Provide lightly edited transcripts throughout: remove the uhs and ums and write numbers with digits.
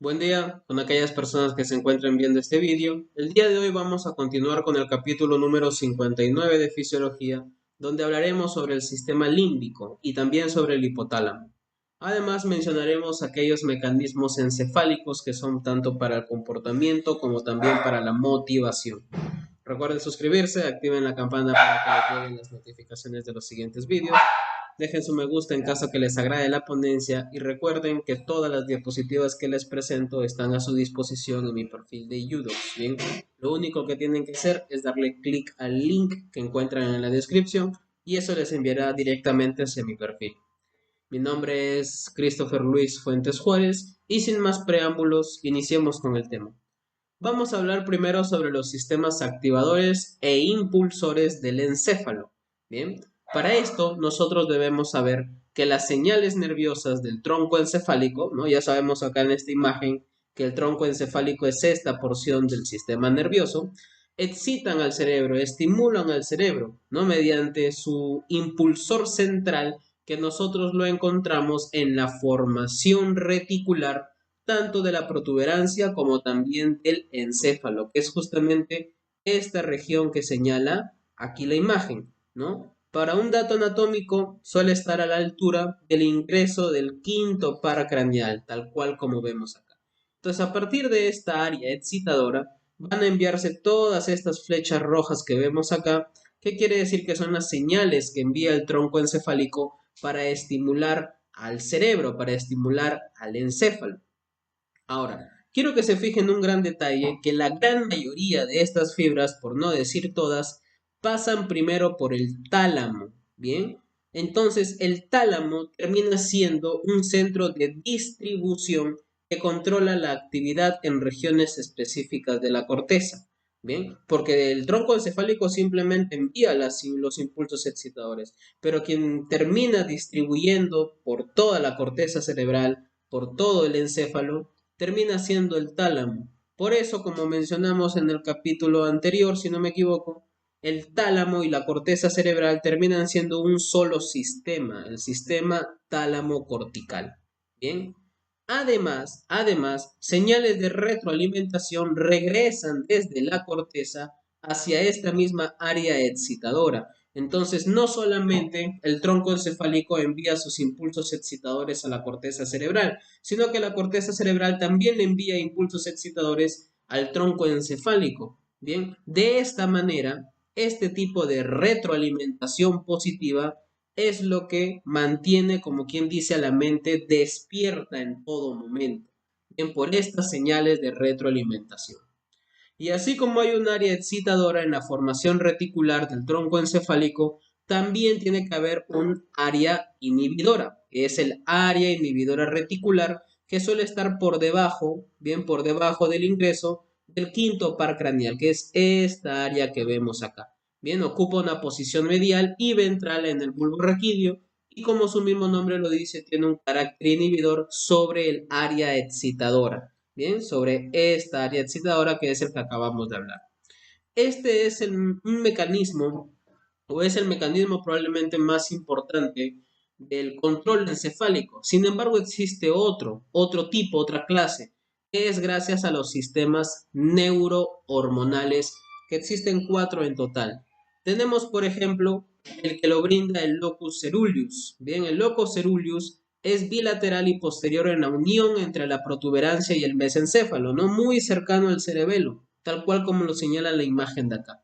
Buen día con aquellas personas que se encuentren viendo este vídeo. El día de hoy vamos a continuar con el capítulo número 59 de Fisiología, donde hablaremos sobre el sistema límbico y también sobre el hipotálamo. Además mencionaremos aquellos mecanismos encefálicos que son tanto para el comportamiento como también para la motivación. Recuerden suscribirse, activen la campana para que les lleguen las notificaciones de los siguientes vídeos. Dejen su me gusta en caso que les agrade la ponencia y recuerden que todas las diapositivas que les presento están a su disposición en mi perfil de YouTube. Bien, lo único que tienen que hacer es darle clic al link que encuentran en la descripción y eso les enviará directamente hacia mi perfil. Mi nombre es Christopher Luis Fuentes Juárez y sin más preámbulos, iniciemos con el tema. Vamos a hablar primero sobre los sistemas activadores e impulsores del encéfalo. Bien, para esto nosotros debemos saber que las señales nerviosas del tronco encefálico, ¿no? Ya sabemos acá en esta imagen que el tronco encefálico es esta porción del sistema nervioso, excitan al cerebro, estimulan al cerebro, ¿no? Mediante su impulsor central que nosotros lo encontramos en la formación reticular tanto de la protuberancia como también del encéfalo, que es justamente esta región que señala aquí la imagen, ¿no? Para un dato anatómico suele estar a la altura del ingreso del quinto par craneal, tal cual como vemos acá. Entonces, a partir de esta área excitadora, van a enviarse todas estas flechas rojas que vemos acá, que quiere decir que son las señales que envía el tronco encefálico para estimular al cerebro, para estimular al encéfalo. Ahora, quiero que se fijen en un gran detalle, que la gran mayoría de estas fibras, por no decir todas, pasan primero por el tálamo, ¿bien? Entonces, el tálamo termina siendo un centro de distribución que controla la actividad en regiones específicas de la corteza, ¿bien? Porque el tronco encefálico simplemente envía los impulsos excitadores, pero quien termina distribuyendo por toda la corteza cerebral, por todo el encéfalo, termina siendo el tálamo. Por eso, como mencionamos en el capítulo anterior, si no me equivoco, el tálamo y la corteza cerebral terminan siendo un solo sistema, el sistema tálamo cortical. Bien. Además, señales de retroalimentación regresan desde la corteza hacia esta misma área excitadora. Entonces, no solamente el tronco encefálico envía sus impulsos excitadores a la corteza cerebral, sino que la corteza cerebral también le envía impulsos excitadores al tronco encefálico. Bien, de esta manera, este tipo de retroalimentación positiva es lo que mantiene, como quien dice, a la mente despierta en todo momento. Bien, por estas señales de retroalimentación. Y así como hay un área excitadora en la formación reticular del tronco encefálico, también tiene que haber un área inhibidora, que es el área inhibidora reticular, que suele estar por debajo, bien por debajo del ingreso del quinto par craneal, que es esta área que vemos acá. Bien, ocupa una posición medial y ventral en el bulbo raquídeo y como su mismo nombre lo dice, tiene un carácter inhibidor sobre el área excitadora. Bien, sobre esta área excitadora que es el que acabamos de hablar. Este es un mecanismo, o es el mecanismo probablemente más importante del control encefálico. Sin embargo, existe otro tipo, otra clase, que es gracias a los sistemas neurohormonales, que existen 4 en total. Tenemos, por ejemplo, el que lo brinda el locus ceruleus. Bien, el locus ceruleus es bilateral y posterior en la unión entre la protuberancia y el mesencéfalo, no muy cercano al cerebelo, tal cual como lo señala la imagen de acá.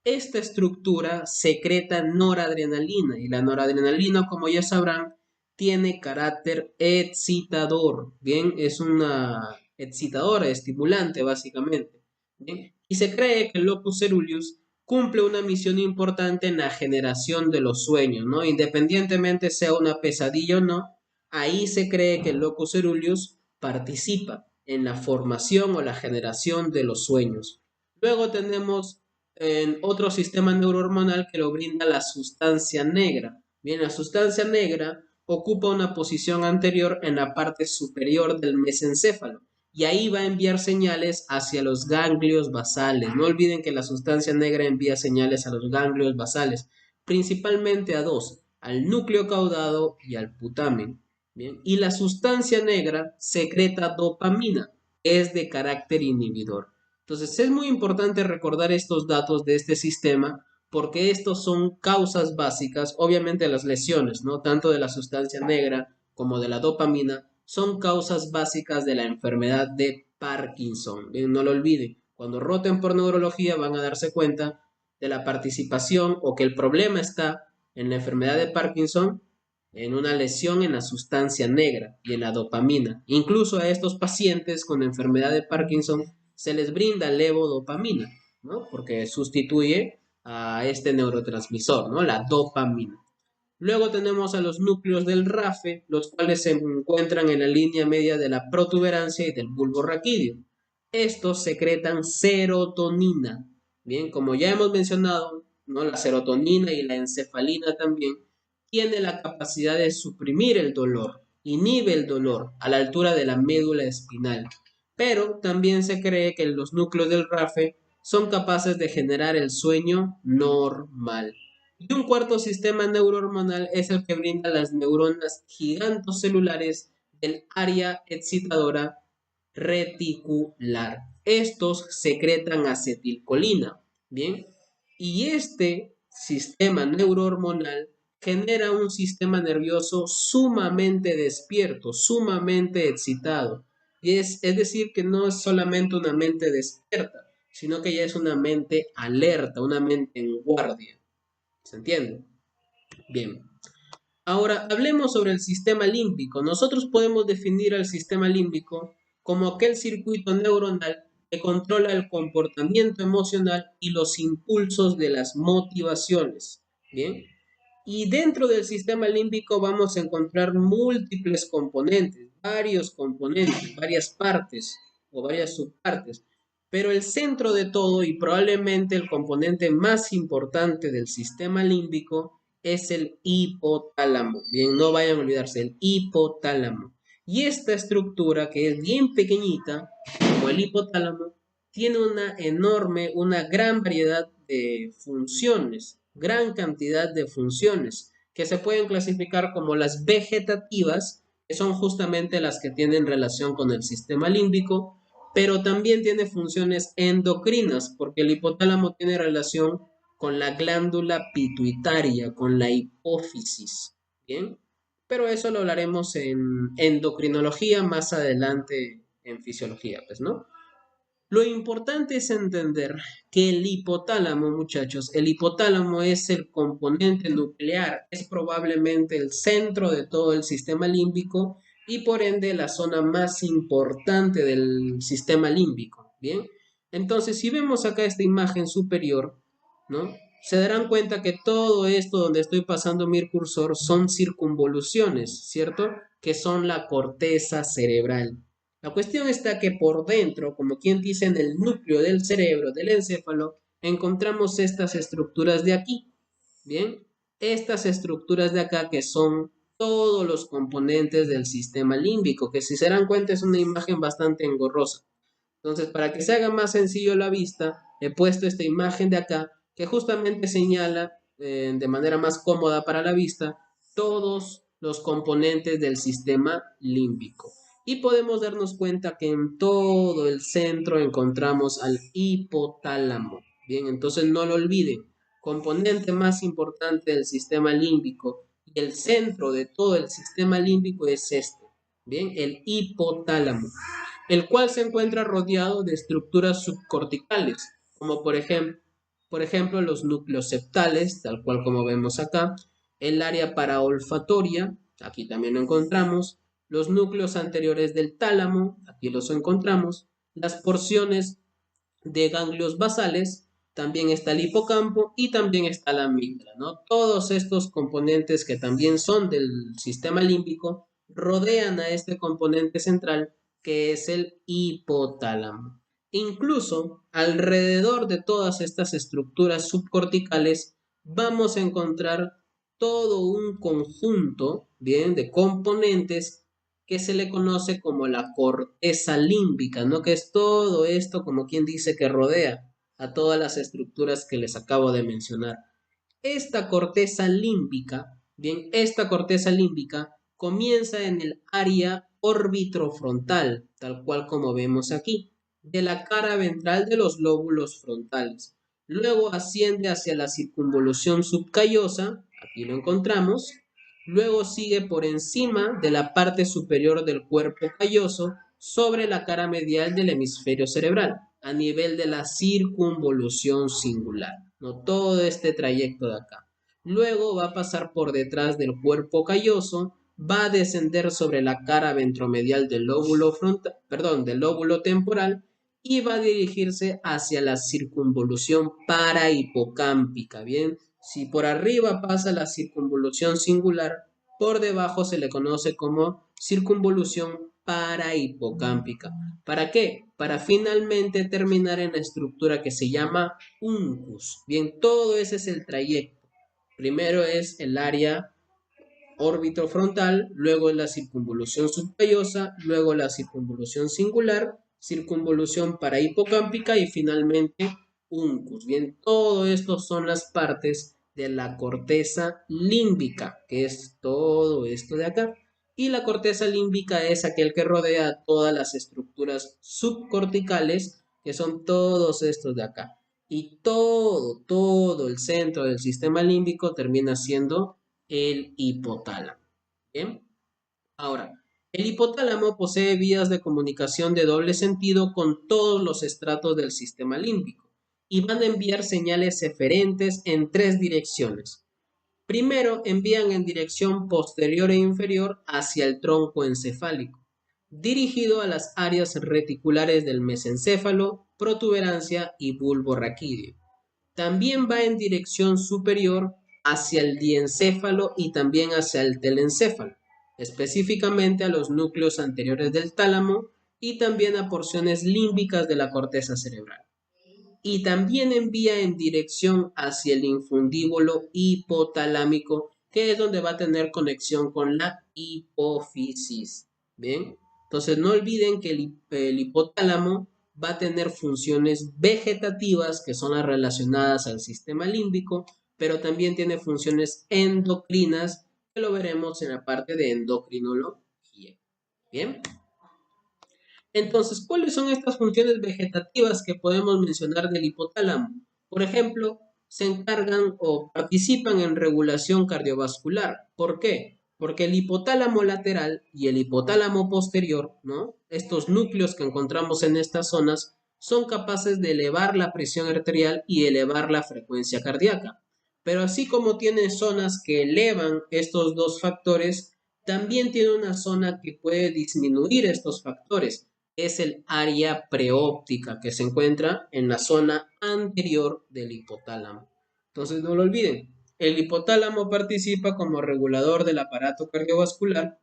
Esta estructura secreta noradrenalina y la noradrenalina, como ya sabrán, tiene carácter excitador, ¿bien? Es una excitadora, estimulante básicamente, ¿bien? Y se cree que el locus ceruleus cumple una misión importante en la generación de los sueños, ¿no? Independientemente sea una pesadilla o no, ahí se cree que el locus ceruleus participa en la formación o la generación de los sueños. Luego tenemos en otro sistema neurohormonal que lo brinda la sustancia negra. Bien, la sustancia negra ocupa una posición anterior en la parte superior del mesencéfalo y ahí va a enviar señales hacia los ganglios basales. No olviden que la sustancia negra envía señales a los ganglios basales, principalmente a dos, al núcleo caudado y al putamen. Bien, y la sustancia negra secreta dopamina, que es de carácter inhibidor. Entonces es muy importante recordar estos datos de este sistema porque estos son causas básicas, obviamente las lesiones, ¿no? Tanto de la sustancia negra como de la dopamina, son causas básicas de la enfermedad de Parkinson. Bien, no lo olviden, cuando roten por neurología van a darse cuenta de la participación o que el problema está en la enfermedad de Parkinson en una lesión en la sustancia negra y en la dopamina. Incluso a estos pacientes con enfermedad de Parkinson se les brinda levodopamina, ¿no? Porque sustituye a este neurotransmisor, ¿no? La dopamina. Luego tenemos a los núcleos del RAFE, los cuales se encuentran en la línea media de la protuberancia y del bulbo raquídeo. Estos secretan serotonina. Bien, como ya hemos mencionado, ¿no? La serotonina y la encefalina también tiene la capacidad de suprimir el dolor, inhibe el dolor a la altura de la médula espinal. Pero también se cree que los núcleos del RAFE son capaces de generar el sueño normal. Y un cuarto sistema neurohormonal es el que brinda las neuronas gigantocelulares del área excitadora reticular. Estos secretan acetilcolina, ¿bien? Y este sistema neurohormonal genera un sistema nervioso sumamente despierto, sumamente excitado. Y es decir, que no es solamente una mente despierta, sino que ya es una mente alerta, una mente en guardia. ¿Se entiende? Bien. Ahora, hablemos sobre el sistema límbico. Nosotros podemos definir al sistema límbico como aquel circuito neuronal que controla el comportamiento emocional y los impulsos de las motivaciones. Bien. Y dentro del sistema límbico vamos a encontrar múltiples componentes, varias partes o varias subpartes. Pero el centro de todo y probablemente el componente más importante del sistema límbico es el hipotálamo. Bien, no vayan a olvidarse, el hipotálamo. Y esta estructura, que es bien pequeñita, como el hipotálamo, tiene una gran variedad de funciones, gran cantidad de funciones, que se pueden clasificar como las vegetativas, que son justamente las que tienen relación con el sistema límbico, pero también tiene funciones endocrinas, porque el hipotálamo tiene relación con la glándula pituitaria, con la hipófisis, ¿bien? Pero eso lo hablaremos en endocrinología más adelante en fisiología, pues, ¿no? Lo importante es entender que el hipotálamo, muchachos, el hipotálamo es el componente nuclear, es probablemente el centro de todo el sistema límbico y por ende la zona más importante del sistema límbico, ¿bien? Entonces, si vemos acá esta imagen superior, ¿no? Se darán cuenta que todo esto donde estoy pasando mi cursor son circunvoluciones, ¿cierto? Que son la corteza cerebral. La cuestión está que por dentro, como quien dice en el núcleo del cerebro, del encéfalo, encontramos estas estructuras de aquí. Bien, estas estructuras de acá que son todos los componentes del sistema límbico, que si se dan cuenta es una imagen bastante engorrosa. Entonces, para que se haga más sencillo la vista, he puesto esta imagen de acá que justamente señala de manera más cómoda para la vista todos los componentes del sistema límbico. Y podemos darnos cuenta que en todo el centro encontramos al hipotálamo. Bien, entonces no lo olviden. Componente más importante del sistema límbico y el centro de todo el sistema límbico es este. Bien, el hipotálamo, el cual se encuentra rodeado de estructuras subcorticales, como por ejemplo los núcleos septales, tal cual como vemos acá, el área paraolfatoria, aquí también lo encontramos, los núcleos anteriores del tálamo, aquí los encontramos, las porciones de ganglios basales, también está el hipocampo y también está la amígdala, ¿no? Todos estos componentes que también son del sistema límbico rodean a este componente central que es el hipotálamo. Incluso alrededor de todas estas estructuras subcorticales vamos a encontrar todo un conjunto, bien, de componentes que se le conoce como la corteza límbica, ¿no? Que es todo esto, como quien dice, que rodea a todas las estructuras que les acabo de mencionar. Esta corteza límbica, bien, esta corteza límbica comienza en el área orbitrofrontal, tal cual como vemos aquí, de la cara ventral de los lóbulos frontales. Luego asciende hacia la circunvolución subcallosa, aquí lo encontramos. Luego sigue por encima de la parte superior del cuerpo calloso sobre la cara medial del hemisferio cerebral, a nivel de la circunvolución singular. ¿No? Todo este trayecto de acá. Luego va a pasar por detrás del cuerpo calloso, va a descender sobre la cara ventromedial del lóbulo frontal, del lóbulo temporal, y va a dirigirse hacia la circunvolución parahipocámpica. Bien, si por arriba pasa la circunvolución singular, por debajo se le conoce como circunvolución parahipocámpica. ¿Para qué? Para finalmente terminar en la estructura que se llama uncus. Bien, todo ese es el trayecto. Primero es el área orbitofrontal, luego la circunvolución subcallosa, luego la circunvolución singular, circunvolución parahipocámpica y finalmente uncus. Bien, todo esto son las partes de la corteza límbica, que es todo esto de acá. Y la corteza límbica es aquel que rodea todas las estructuras subcorticales, que son todos estos de acá. Y todo el centro del sistema límbico termina siendo el hipotálamo. Bien, ahora, el hipotálamo posee vías de comunicación de doble sentido con todos los estratos del sistema límbico y van a enviar señales eferentes en tres direcciones. Primero, envían en dirección posterior e inferior hacia el tronco encefálico, dirigido a las áreas reticulares del mesencéfalo, protuberancia y bulbo raquídeo. También va en dirección superior hacia el diencéfalo y también hacia el telencéfalo, específicamente a los núcleos anteriores del tálamo y también a porciones límbicas de la corteza cerebral. Y también envía en dirección hacia el infundíbulo hipotalámico, que es donde va a tener conexión con la hipófisis. ¿Bien? Entonces no olviden que el hipotálamo va a tener funciones vegetativas que son las relacionadas al sistema límbico, pero también tiene funciones endocrinas que lo veremos en la parte de endocrinología. Bien. Entonces, ¿cuáles son estas funciones vegetativas que podemos mencionar del hipotálamo? Por ejemplo, se encargan o participan en regulación cardiovascular. ¿Por qué? Porque el hipotálamo lateral y el hipotálamo posterior, ¿no? Estos núcleos que encontramos en estas zonas son capaces de elevar la presión arterial y elevar la frecuencia cardíaca. Pero así como tienen zonas que elevan estos dos factores, también tiene una zona que puede disminuir estos factores. Es el área preóptica que se encuentra en la zona anterior del hipotálamo. Entonces no lo olviden, el hipotálamo participa como regulador del aparato cardiovascular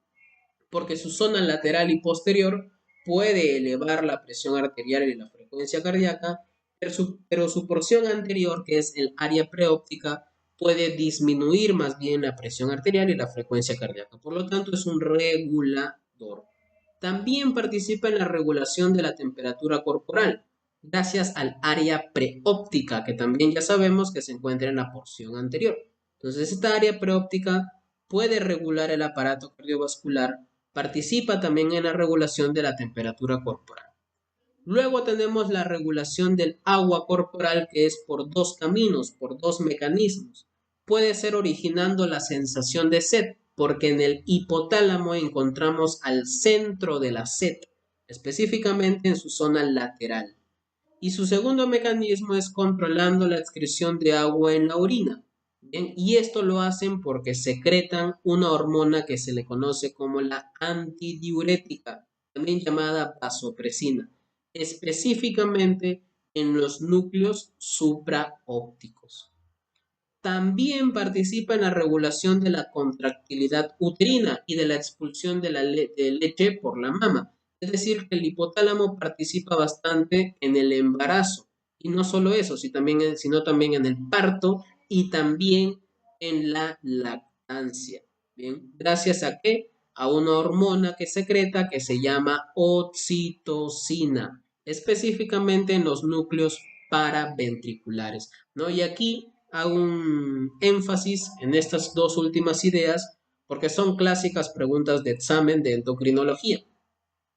porque su zona lateral y posterior puede elevar la presión arterial y la frecuencia cardíaca, pero su porción anterior, que es el área preóptica, puede disminuir más bien la presión arterial y la frecuencia cardíaca. Por lo tanto, es un regulador. También participa en la regulación de la temperatura corporal, gracias al área preóptica, que también ya sabemos que se encuentra en la porción anterior. Entonces, esta área preóptica puede regular el aparato cardiovascular, participa también en la regulación de la temperatura corporal. Luego tenemos la regulación del agua corporal, que es por dos caminos, por dos mecanismos. Puede ser originando la sensación de sed, porque en el hipotálamo encontramos al centro de la sed, específicamente en su zona lateral. Y su segundo mecanismo es controlando la excreción de agua en la orina. ¿Bien? Y esto lo hacen porque secretan una hormona que se le conoce como la antidiurética, también llamada vasopresina, específicamente en los núcleos supraópticos. También participa en la regulación de la contractilidad uterina y de la expulsión de la leche por la mama. Es decir, que el hipotálamo participa bastante en el embarazo. Y no solo eso, sino también en el parto y también en la lactancia. ¿Bien? ¿Gracias a qué? A una hormona que secreta que se llama oxitocina, específicamente en los núcleos paraventriculares, ¿no? Y aquí hago un énfasis en estas dos últimas ideas porque son clásicas preguntas de examen de endocrinología.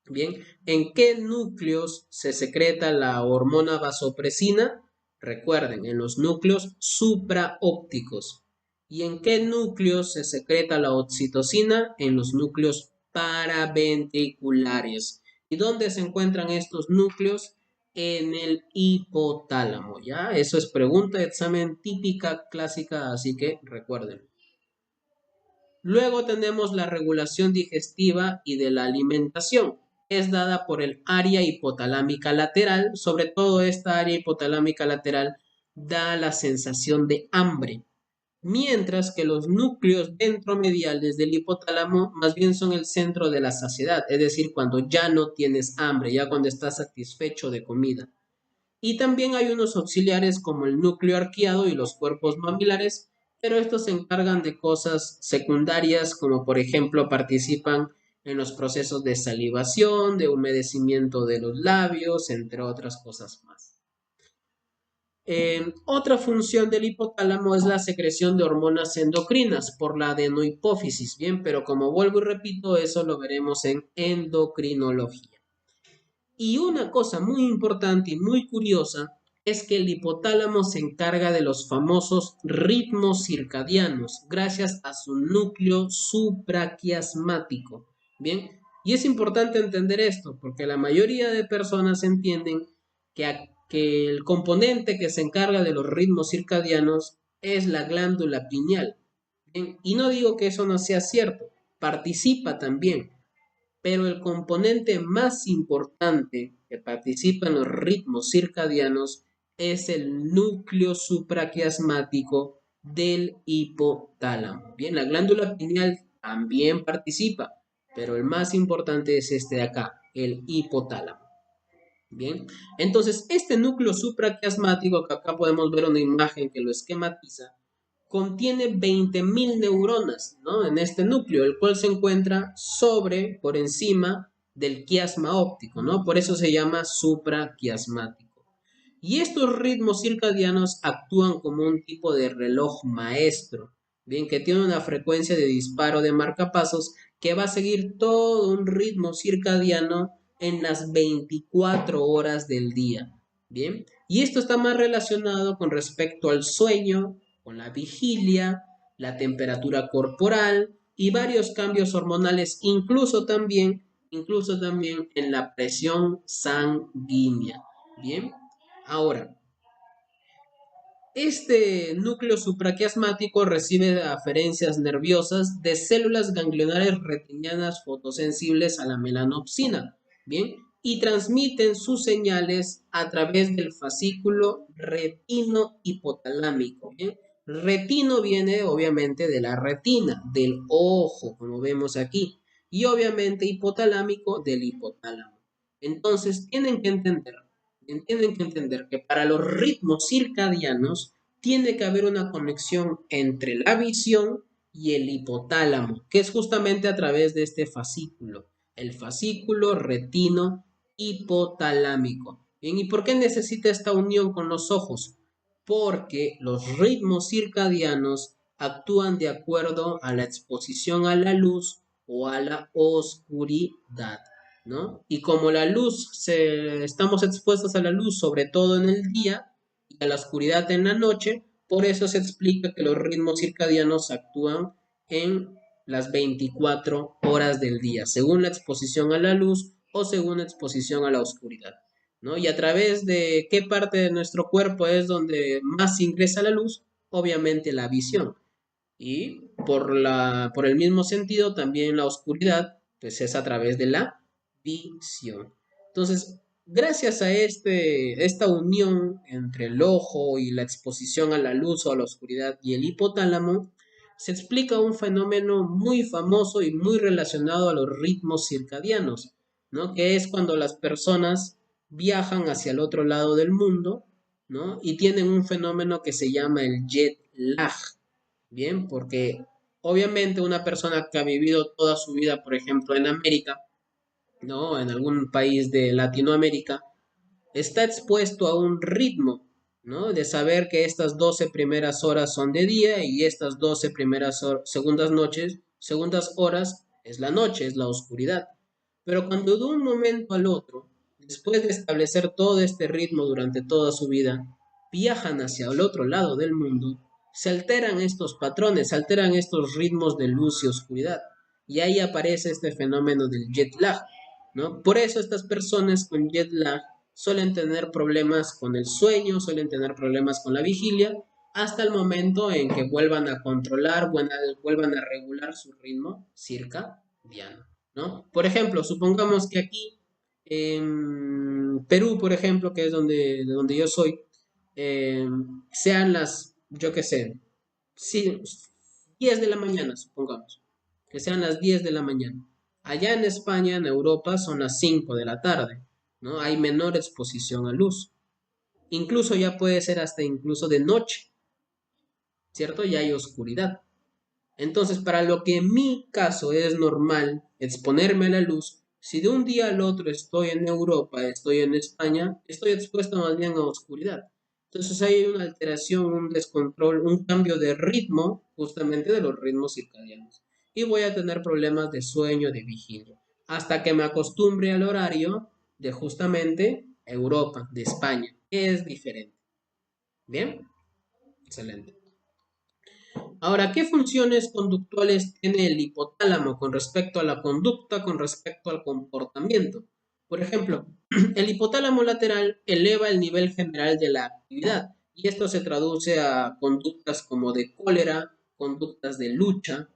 Bien, ¿en qué núcleos se secreta la hormona vasopresina? Recuerden, en los núcleos supraópticos. ¿Y en qué núcleos se secreta la oxitocina? En los núcleos paraventriculares. ¿Y dónde se encuentran estos núcleos? En el hipotálamo, ¿ya? Eso es pregunta de examen típica, clásica, así que recuerden. Luego tenemos la regulación digestiva y de la alimentación. Es dada por el área hipotalámica lateral. Sobre todo esta área hipotalámica lateral da la sensación de hambre. Mientras que los núcleos ventromediales del hipotálamo más bien son el centro de la saciedad, es decir, cuando ya no tienes hambre, ya cuando estás satisfecho de comida. Y también hay unos auxiliares como el núcleo arqueado y los cuerpos mamilares, pero estos se encargan de cosas secundarias como por ejemplo participan en los procesos de salivación, de humedecimiento de los labios, entre otras cosas más. Otra función del hipotálamo es la secreción de hormonas endocrinas por la adenohipófisis, bien, pero como vuelvo y repito, eso lo veremos en endocrinología. Y una cosa muy importante y muy curiosa es que el hipotálamo se encarga de los famosos ritmos circadianos gracias a su núcleo supraquiasmático. Bien, y es importante entender esto porque la mayoría de personas entienden que el componente que se encarga de los ritmos circadianos es la glándula pineal. Bien, y no digo que eso no sea cierto, participa también, pero el componente más importante que participa en los ritmos circadianos es el núcleo supraquiasmático del hipotálamo. Bien, la glándula pineal también participa, pero el más importante es este de acá, el hipotálamo. Bien, entonces este núcleo supraquiasmático, que acá podemos ver una imagen que lo esquematiza, contiene 20.000 neuronas, ¿no? En este núcleo, el cual se encuentra por encima del quiasma óptico, ¿no? Por eso se llama supraquiasmático. Y estos ritmos circadianos actúan como un tipo de reloj maestro, bien, que tiene una frecuencia de disparo de marcapasos que va a seguir todo un ritmo circadiano en las 24 horas del día, bien. Y esto está más relacionado con respecto al sueño, con la vigilia, la temperatura corporal y varios cambios hormonales, incluso también en la presión sanguínea. Bien, ahora, este núcleo supraquiasmático recibe aferencias nerviosas de células ganglionares retinianas fotosensibles a la melanopsina, bien, y transmiten sus señales a través del fascículo retino-hipotalámico, bien. Retino viene obviamente de la retina, del ojo, como vemos aquí, y obviamente hipotalámico del hipotálamo. Entonces, tienen que entender que para los ritmos circadianos tiene que haber una conexión entre la visión y el hipotálamo, que es justamente a través de este fascículo, el fascículo retino hipotalámico. Bien, ¿y por qué necesita esta unión con los ojos? Porque los ritmos circadianos actúan de acuerdo a la exposición a la luz o a la oscuridad, ¿no? Y como estamos expuestos a la luz sobre todo en el día y a la oscuridad en la noche, por eso se explica que los ritmos circadianos actúan en las 24 horas del día, según la exposición a la luz o según la exposición a la oscuridad, ¿no? Y a través de qué parte de nuestro cuerpo es donde más ingresa la luz, obviamente la visión. Y por el mismo sentido, también la oscuridad, pues es a través de la visión. Entonces, gracias a esta unión entre el ojo y la exposición a la luz o a la oscuridad y el hipotálamo, se explica un fenómeno muy famoso y muy relacionado a los ritmos circadianos, ¿no? Que es cuando las personas viajan hacia el otro lado del mundo, ¿no? Y tienen un fenómeno que se llama el jet lag. Bien, porque obviamente una persona que ha vivido toda su vida, por ejemplo, en América, ¿no? En algún país de Latinoamérica, está expuesto a un ritmo, ¿no? De saber que estas 12 primeras horas son de día y estas 12 segundas noches segundas horas es la noche, es la oscuridad. Pero cuando de un momento al otro, después de establecer todo este ritmo durante toda su vida, viajan hacia el otro lado del mundo, se alteran estos patrones, se alteran estos ritmos de luz y oscuridad. Y ahí aparece este fenómeno del jet lag, ¿no? Por eso estas personas con jet lag suelen tener problemas con el sueño, suelen tener problemas con la vigilia, hasta el momento en que vuelvan a controlar, vuelvan a regular su ritmo circadiano, ¿no? Por ejemplo, supongamos que aquí en Perú, por ejemplo, que es de donde yo soy, sean las, yo qué sé, sí, 10 de la mañana, supongamos, que sean las 10 de la mañana. Allá en España, en Europa, son las 5 de la tarde, ¿no? Hay menor exposición a luz. Incluso ya puede ser hasta incluso de noche, ¿cierto? Ya hay oscuridad. Entonces, para lo que en mi caso es normal exponerme a la luz, si de un día al otro estoy en Europa, estoy en España, estoy expuesto más bien a oscuridad. Entonces hay una alteración, un descontrol, un cambio de ritmo, justamente de los ritmos circadianos. Y voy a tener problemas de sueño, de vigilia, hasta que me acostumbre al horario de justamente Europa, de España, que es diferente. ¿Bien? Excelente. Ahora, ¿qué funciones conductuales tiene el hipotálamo con respecto a la conducta, con respecto al comportamiento? Por ejemplo, el hipotálamo lateral eleva el nivel general de la actividad y esto se traduce a conductas como de cólera, conductas de lucha.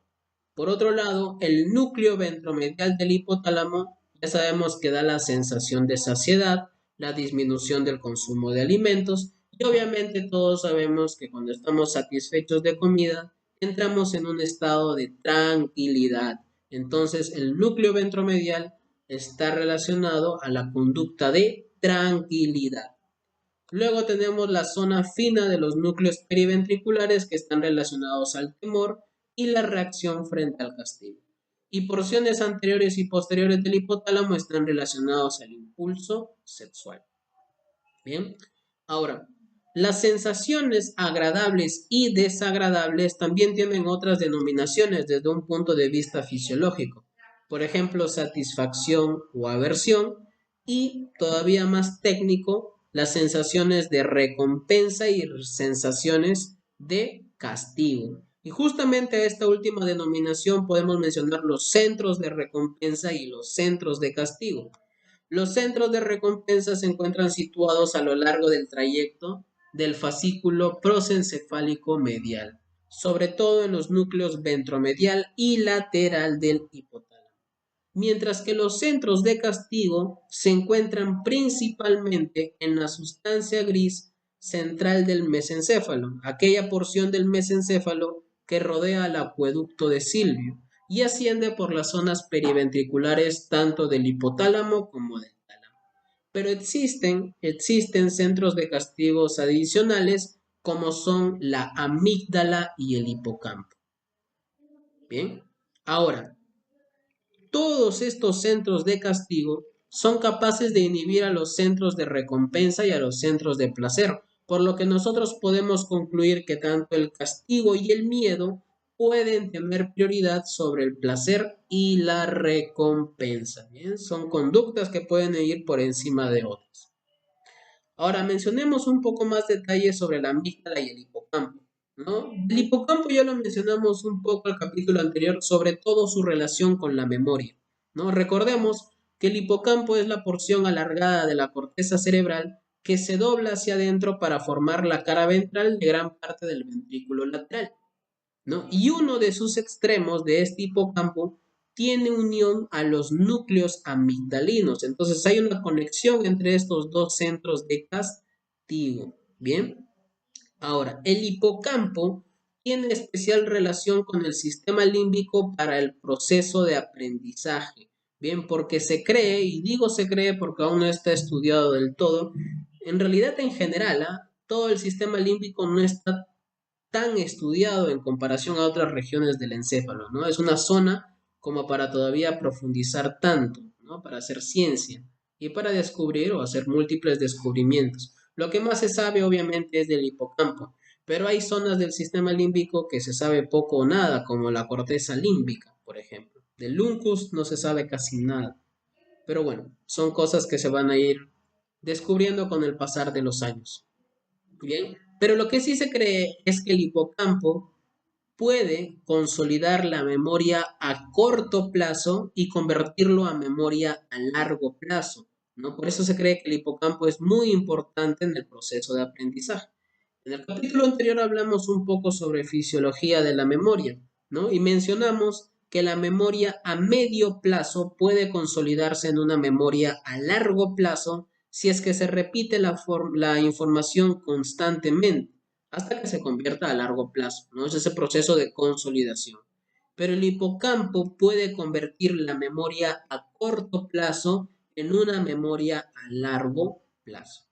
Por otro lado, el núcleo ventromedial del hipotálamo ya sabemos que da la sensación de saciedad, la disminución del consumo de alimentos y obviamente todos sabemos que cuando estamos satisfechos de comida entramos en un estado de tranquilidad. Entonces el núcleo ventromedial está relacionado a la conducta de tranquilidad. Luego tenemos la zona fina de los núcleos periventriculares que están relacionados al temor y la reacción frente al castigo. Y porciones anteriores y posteriores del hipotálamo están relacionados al impulso sexual. Bien, ahora, las sensaciones agradables y desagradables también tienen otras denominaciones desde un punto de vista fisiológico. Por ejemplo, satisfacción o aversión y todavía más técnico, las sensaciones de recompensa y sensaciones de castigo. Y justamente a esta última denominación podemos mencionar los centros de recompensa y los centros de castigo. Los centros de recompensa se encuentran situados a lo largo del trayecto del fascículo prosencefálico medial, sobre todo en los núcleos ventromedial y lateral del hipotálamo, mientras que los centros de castigo se encuentran principalmente en la sustancia gris central del mesencéfalo, aquella porción del mesencéfalo que rodea al acueducto de Silvio y asciende por las zonas periventriculares tanto del hipotálamo como del tálamo. Pero existen centros de castigos adicionales como son la amígdala y el hipocampo. Bien, ahora, todos estos centros de castigo son capaces de inhibir a los centros de recompensa y a los centros de placer, por lo que nosotros podemos concluir que tanto el castigo y el miedo pueden tener prioridad sobre el placer y la recompensa. ¿Bien? Son conductas que pueden ir por encima de otras. Ahora mencionemos un poco más detalles sobre la amígdala y el hipocampo, ¿no? El hipocampo ya lo mencionamos un poco al capítulo anterior, sobre todo su relación con la memoria, ¿no? Recordemos que el hipocampo es la porción alargada de la corteza cerebral que se dobla hacia adentro para formar la cara ventral de gran parte del ventrículo lateral, ¿no? Y uno de sus extremos de este hipocampo tiene unión a los núcleos amigdalinos. Entonces hay una conexión entre estos dos centros de castigo. Bien. Ahora, el hipocampo tiene especial relación con el sistema límbico para el proceso de aprendizaje. Bien, porque se cree, y digo se cree porque aún no está estudiado del todo, en realidad en general, todo el sistema límbico no está tan estudiado en comparación a otras regiones del encéfalo, ¿no? Es una zona como para todavía profundizar tanto, ¿no? Para hacer ciencia y para descubrir o hacer múltiples descubrimientos. Lo que más se sabe obviamente es del hipocampo, Pero hay zonas del sistema límbico que se sabe poco o nada, como la corteza límbica, por ejemplo. Del Lupus no se sabe casi nada. Pero bueno, son cosas que se van a ir descubriendo con el pasar de los años. Bien, pero lo que sí se cree es que el hipocampo puede consolidar la memoria a corto plazo y convertirlo a memoria a largo plazo, ¿no? Por eso se cree que el hipocampo es muy importante en el proceso de aprendizaje. En el capítulo anterior hablamos un poco sobre fisiología de la memoria, ¿no? Y mencionamos que la memoria a medio plazo puede consolidarse en una memoria a largo plazo si es que se repite la información constantemente hasta que se convierta a largo plazo, ¿no? Es ese proceso de consolidación. Pero el hipocampo puede convertir la memoria a corto plazo en una memoria a largo plazo.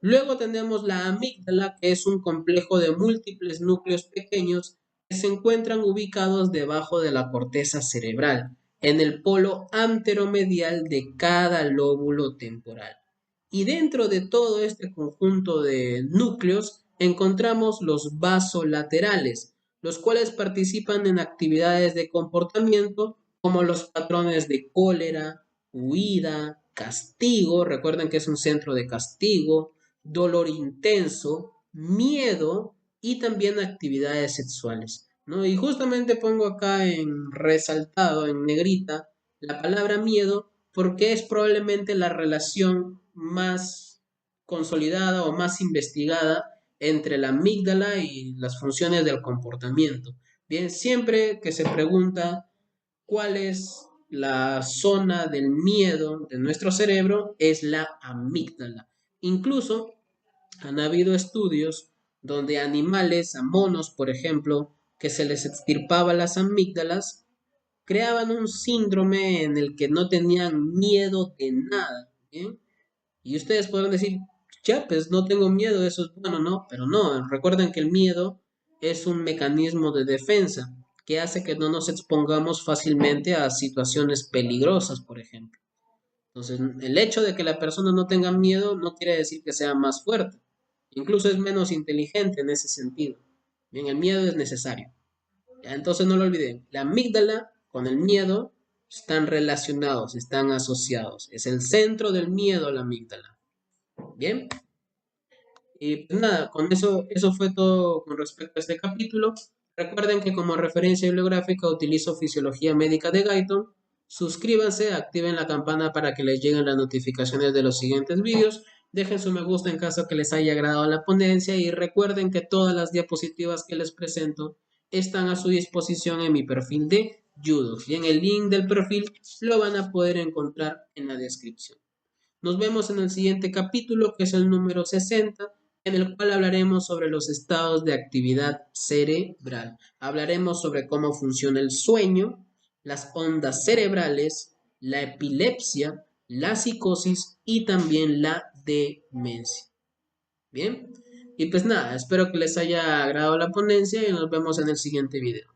Luego tenemos la amígdala, que es un complejo de múltiples núcleos pequeños que se encuentran ubicados debajo de la corteza cerebral, en el polo anteromedial de cada lóbulo temporal. Y dentro de todo este conjunto de núcleos encontramos los vasolaterales, los cuales participan en actividades de comportamiento como los patrones de cólera, huida, castigo, recuerden que es un centro de castigo, dolor intenso, miedo y también actividades sexuales, ¿no? Y justamente pongo acá en resaltado, en negrita, la palabra miedo porque es probablemente la relación más consolidada o más investigada entre la amígdala y las funciones del comportamiento. Bien, siempre que se pregunta cuál es la zona del miedo de nuestro cerebro, es la amígdala. Incluso han habido estudios donde animales, a monos, por ejemplo, que se les extirpaba las amígdalas, creaban un síndrome en el que no tenían miedo de nada. ¿Bien? Y ustedes podrán decir, ya, pues no tengo miedo, eso es bueno, ¿no? Pero no, recuerden que el miedo es un mecanismo de defensa que hace que no nos expongamos fácilmente a situaciones peligrosas, por ejemplo. Entonces, el hecho de que la persona no tenga miedo no quiere decir que sea más fuerte. Incluso es menos inteligente en ese sentido. Bien, el miedo es necesario. ¿Ya? Entonces no lo olviden. La amígdala con el miedo están relacionados, están asociados. Es el centro del miedo la amígdala. Bien. Y pues nada, con eso fue todo con respecto a este capítulo. Recuerden que como referencia bibliográfica utilizo Fisiología Médica de Guyton. Suscríbanse, activen la campana para que les lleguen las notificaciones de los siguientes vídeos. Dejen su me gusta en caso que les haya agradado la ponencia y recuerden que todas las diapositivas que les presento están a su disposición en mi perfil de YouTube. Y en el link del perfil lo van a poder encontrar en la descripción. Nos vemos en el siguiente capítulo, que es el número 60, en el cual hablaremos sobre los estados de actividad cerebral. Hablaremos sobre cómo funciona el sueño, las ondas cerebrales, la epilepsia, la psicosis y también la demencia. Bien, y pues nada, espero que les haya agradado la ponencia y nos vemos en el siguiente video.